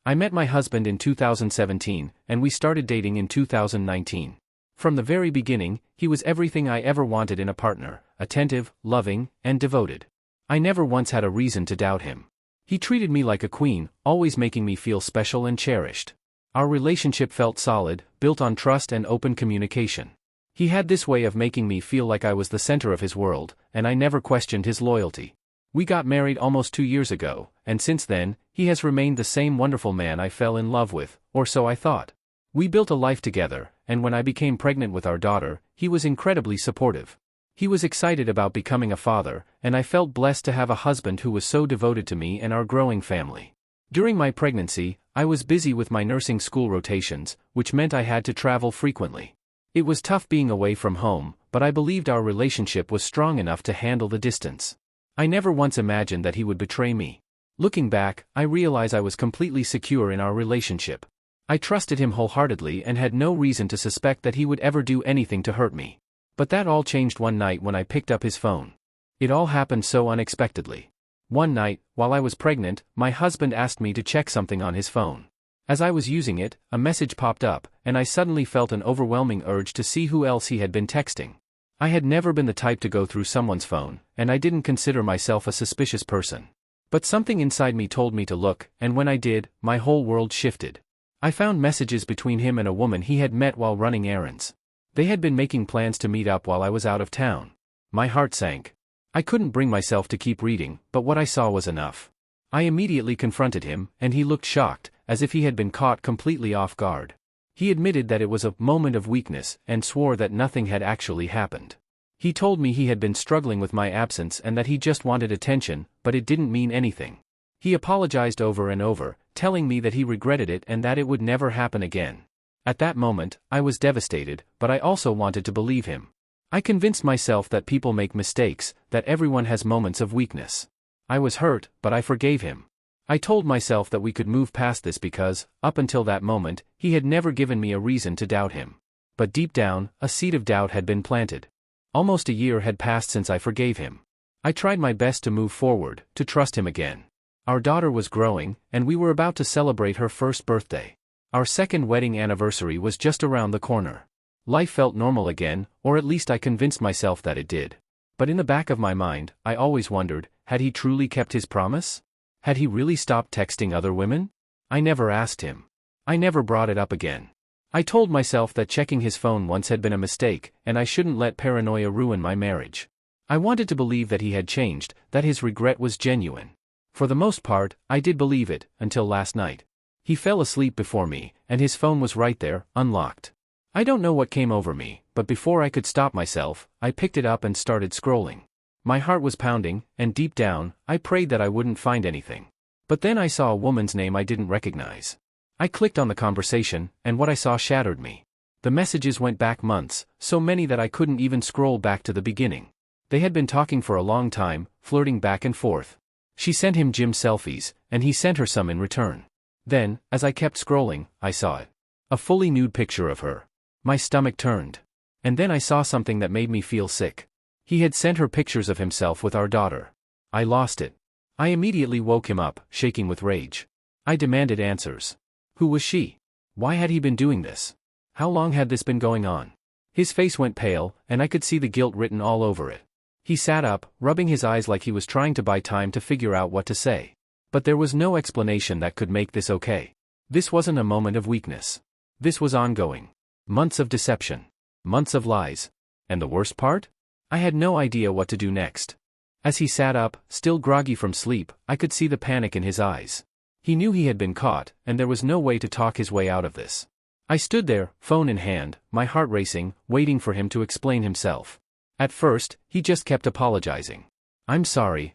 I met my husband in 2017, and we started dating in 2019. From the very beginning, he was everything I ever wanted in a partner: attentive, loving, and devoted. I never once had a reason to doubt him. He treated me like a queen, always making me feel special and cherished. Our relationship felt solid, built on trust and open communication. He had this way of making me feel like I was the center of his world, and I never questioned his loyalty. We got married almost 2 years ago, and since then, he has remained the same wonderful man I fell in love with, or so I thought. We built a life together, and when I became pregnant with our daughter, he was incredibly supportive. He was excited about becoming a father, and I felt blessed to have a husband who was so devoted to me and our growing family. During my pregnancy, I was busy with my nursing school rotations, which meant I had to travel frequently. It was tough being away from home, but I believed our relationship was strong enough to handle the distance. I never once imagined that he would betray me. Looking back, I realize I was completely secure in our relationship. I trusted him wholeheartedly and had no reason to suspect that he would ever do anything to hurt me. But that all changed one night when I picked up his phone. It all happened so unexpectedly. One night, while I was pregnant, my husband asked me to check something on his phone. As I was using it, a message popped up, and I suddenly felt an overwhelming urge to see who else he had been texting. I had never been the type to go through someone's phone, and I didn't consider myself a suspicious person. But something inside me told me to look, and when I did, my whole world shifted. I found messages between him and a woman he had met while running errands. They had been making plans to meet up while I was out of town. My heart sank. I couldn't bring myself to keep reading, but what I saw was enough. I immediately confronted him, and he looked shocked, as if he had been caught completely off guard. He admitted that it was a moment of weakness and swore that nothing had actually happened. He told me he had been struggling with my absence and that he just wanted attention, but it didn't mean anything. He apologized over and over, telling me that he regretted it and that it would never happen again. At that moment, I was devastated, but I also wanted to believe him. I convinced myself that people make mistakes, that everyone has moments of weakness. I was hurt, but I forgave him. I told myself that we could move past this because, up until that moment, he had never given me a reason to doubt him. But deep down, a seed of doubt had been planted. Almost a year had passed since I forgave him. I tried my best to move forward, to trust him again. Our daughter was growing, and we were about to celebrate her first birthday. Our second wedding anniversary was just around the corner. Life felt normal again, or at least I convinced myself that it did. But in the back of my mind, I always wondered, had he truly kept his promise? Had he really stopped texting other women? I never asked him. I never brought it up again. I told myself that checking his phone once had been a mistake, and I shouldn't let paranoia ruin my marriage. I wanted to believe that he had changed, that his regret was genuine. For the most part, I did believe it, until last night. He fell asleep before me, and his phone was right there, unlocked. I don't know what came over me, but before I could stop myself, I picked it up and started scrolling. My heart was pounding, and deep down, I prayed that I wouldn't find anything. But then I saw a woman's name I didn't recognize. I clicked on the conversation, and what I saw shattered me. The messages went back months, so many that I couldn't even scroll back to the beginning. They had been talking for a long time, flirting back and forth. She sent him gym selfies, and he sent her some in return. Then, as I kept scrolling, I saw it. A fully nude picture of her. My stomach turned. And then I saw something that made me feel sick. He had sent her pictures of himself with our daughter. I lost it. I immediately woke him up, shaking with rage. I demanded answers. Who was she? Why had he been doing this? How long had this been going on? His face went pale, and I could see the guilt written all over it. He sat up, rubbing his eyes like he was trying to buy time to figure out what to say. But there was no explanation that could make this okay. This wasn't a moment of weakness. This was ongoing. Months of deception. Months of lies. And the worst part? I had no idea what to do next. As he sat up, still groggy from sleep, I could see the panic in his eyes. He knew he had been caught, and there was no way to talk his way out of this. I stood there, phone in hand, my heart racing, waiting for him to explain himself. At first, he just kept apologizing. I'm sorry,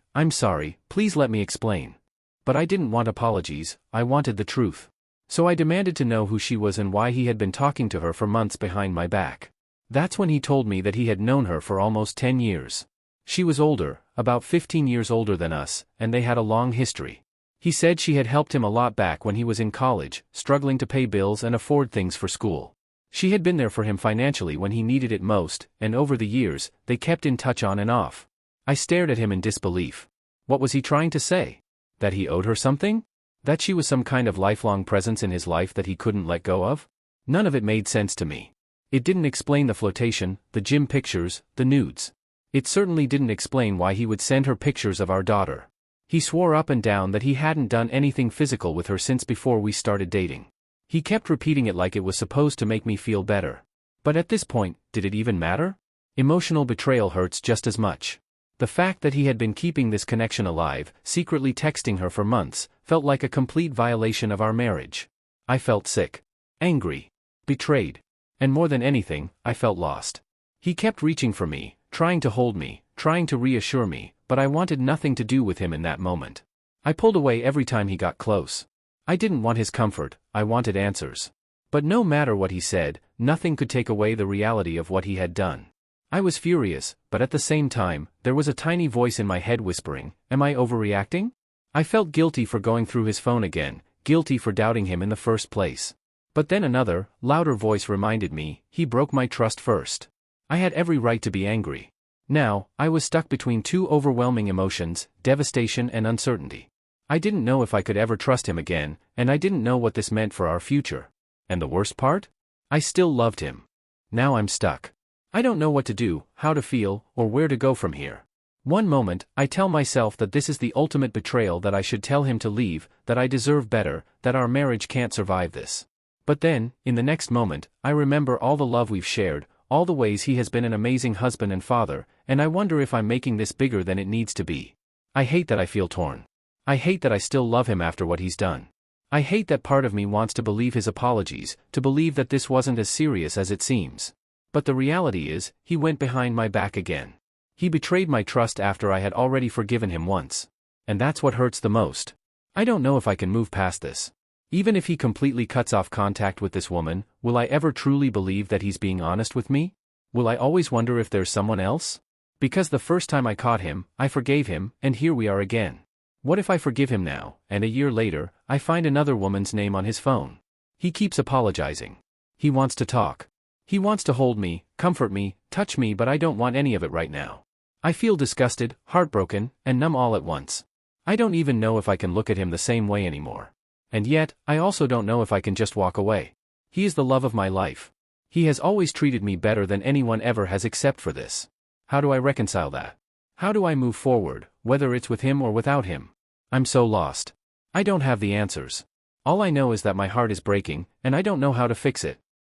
please let me explain. But I didn't want apologies, I wanted the truth. So I demanded to know who she was and why he had been talking to her for months behind my back. That's when he told me that he had known her for almost 10 years. She was older, about 15 years older than us, and they had a long history. He said she had helped him a lot back when he was in college, struggling to pay bills and afford things for school. She had been there for him financially when he needed it most, and over the years, they kept in touch on and off. I stared at him in disbelief. What was he trying to say? That he owed her something? That she was some kind of lifelong presence in his life that he couldn't let go of? None of it made sense to me. It didn't explain the flotation, the gym pictures, the nudes. It certainly didn't explain why he would send her pictures of our daughter. He swore up and down that he hadn't done anything physical with her since before we started dating. He kept repeating it like it was supposed to make me feel better. But at this point, did it even matter? Emotional betrayal hurts just as much. The fact that he had been keeping this connection alive, secretly texting her for months, felt like a complete violation of our marriage. I felt sick, angry, betrayed. And more than anything, I felt lost. He kept reaching for me, trying to hold me, trying to reassure me, but I wanted nothing to do with him in that moment. I pulled away every time he got close. I didn't want his comfort, I wanted answers. But no matter what he said, nothing could take away the reality of what he had done. I was furious, but at the same time, there was a tiny voice in my head whispering, "Am I overreacting?" I felt guilty for going through his phone again, guilty for doubting him in the first place. But then another, louder voice reminded me, he broke my trust first. I had every right to be angry. Now, I was stuck between two overwhelming emotions, devastation and uncertainty. I didn't know if I could ever trust him again, and I didn't know what this meant for our future. And the worst part? I still loved him. Now I'm stuck. I don't know what to do, how to feel, or where to go from here. One moment, I tell myself that this is the ultimate betrayal, that I should tell him to leave, that I deserve better, that our marriage can't survive this. But then, in the next moment, I remember all the love we've shared, all the ways he has been an amazing husband and father, and I wonder if I'm making this bigger than it needs to be. I hate that I feel torn. I hate that I still love him after what he's done. I hate that part of me wants to believe his apologies, to believe that this wasn't as serious as it seems. But the reality is, he went behind my back again. He betrayed my trust after I had already forgiven him once. And that's what hurts the most. I don't know if I can move past this. Even if he completely cuts off contact with this woman, will I ever truly believe that he's being honest with me? Will I always wonder if there's someone else? Because the first time I caught him, I forgave him, and here we are again. What if I forgive him now, and a year later, I find another woman's name on his phone? He keeps apologizing. He wants to talk. He wants to hold me, comfort me, touch me, but I don't want any of it right now. I feel disgusted, heartbroken, and numb all at once. I don't even know if I can look at him the same way anymore. And yet, I also don't know if I can just walk away. He is the love of my life. He has always treated me better than anyone ever has except for this. How do I reconcile that? How do I move forward, whether it's with him or without him? I'm so lost. I don't have the answers. All I know is that my heart is breaking, and I don't know how to fix it.